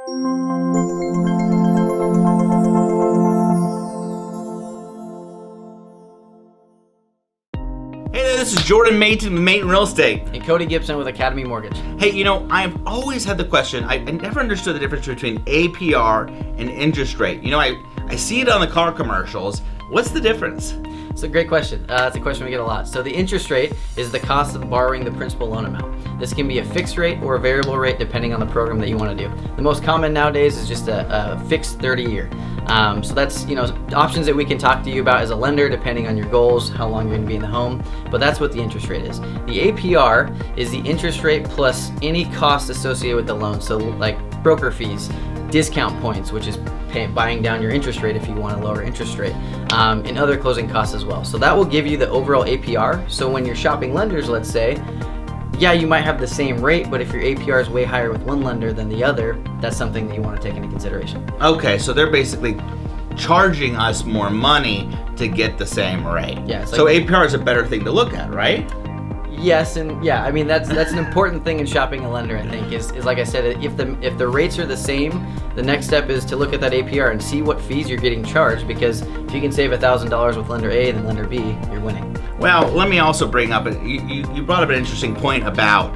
Hey there, this is Jordan Matin with Matin Real Estate. And Cody Gibson with Academy Mortgage. Hey, you know, I've always had the question, I never understood the difference between APR and interest rate. You know, I see it on the car commercials. What's the difference? It's a great question. It's a question we get a lot. So the interest rate is the cost of borrowing the principal loan amount. This can be a fixed rate or a variable rate depending on the program that you want to do. The most common nowadays is just a fixed 30-year. So that's, you know, options that we can talk to you about as a lender depending on your goals, how long you're going to be in the home. But that's what the interest rate is. The APR is the interest rate plus any cost associated with the loan. So like broker fees, discount points, which is buying down your interest rate if you want a lower interest rate, and other closing costs as well. So that will give you the overall APR. So when you're shopping lenders, let's say, yeah, you might have the same rate, but if your APR is way higher with one lender than the other, that's something that you want to take into consideration. Okay, so they're basically charging us more money to get the same rate. Yeah. So APR is a better thing to look at, right? Yes, and yeah, I mean that's an important thing in shopping a lender. I think is like I said, if the rates are the same, the next step is to look at that APR and see what fees you're getting charged. Because if you can save $1,000 with lender A, then lender B, you're winning. Well, let me also bring up you brought up an interesting point about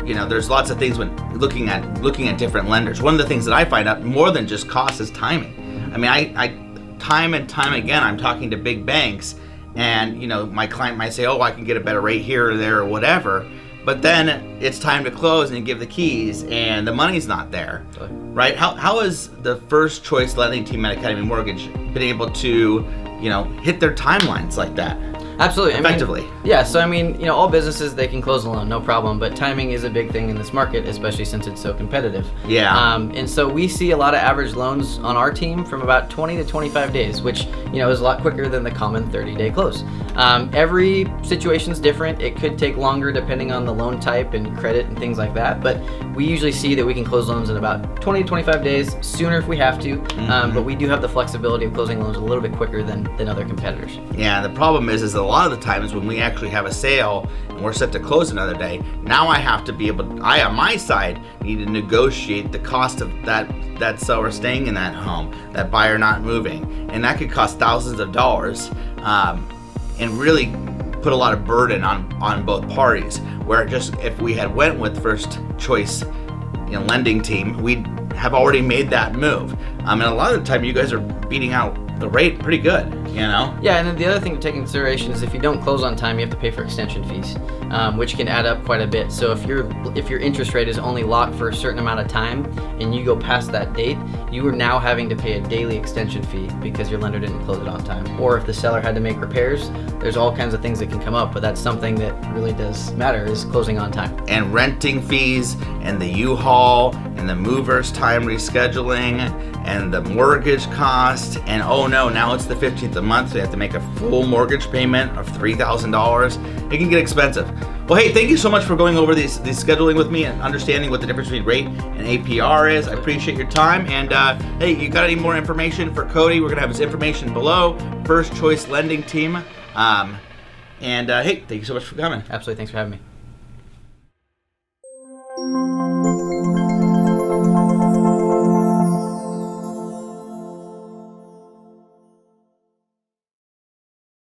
you know, there's lots of things when looking at different lenders. One of the things that I find out more than just cost is timing. I mean, I time and time again I'm talking to big banks. And, you know, my client might say, oh, I can get a better rate here or there or whatever. But then it's time to close and you give the keys and the money's not there, right? How has the first choice lending team at Academy Mortgage been able to, you know, hit their timelines like that? Absolutely. Effectively. Yeah, so I mean, you know, all businesses, they can close a loan, no problem, but timing is a big thing in this market, especially since it's so competitive. Yeah. And so we see a lot of average loans on our team from about 20 to 25 days, which, you know, is a lot quicker than the common 30-day close. Every situation's different. It could take longer depending on the loan type and credit and things like that, but we usually see that we can close loans in about 20 to 25 days, sooner if we have to, but we do have the flexibility of closing loans a little bit quicker than other competitors. Yeah, the problem is a lot of the times when we actually have a sale and we're set to close another day, now I have to be able, I on my side need to negotiate the cost of that seller staying in that home, that buyer not moving, and that could cost thousands of dollars, and really put a lot of burden on both parties. Where just if we had went with first choice, you know, lending team, we'd have already made that move. And a lot of the time you guys are beating out the rate pretty good, you know? Yeah, and then the other thing to take into consideration is if you don't close on time, you have to pay for extension fees, which can add up quite a bit. So if your interest rate is only locked for a certain amount of time and you go past that date, you are now having to pay a daily extension fee because your lender didn't close it on time. Or if the seller had to make repairs, there's all kinds of things that can come up, but that's something that really does matter, is closing on time. And renting fees and the U-Haul and the mover's time rescheduling and the mortgage cost, and oh no, now it's the 15th of the month, so you have to make a full mortgage payment of $3,000. It can get expensive. Well, hey, thank you so much for going over these scheduling with me and understanding what the difference between rate and APR is. I appreciate your time. And hey, you got any more information for Cody? We're gonna have his information below. First Choice Lending Team. Hey, thank you so much for coming. Absolutely, thanks for having me.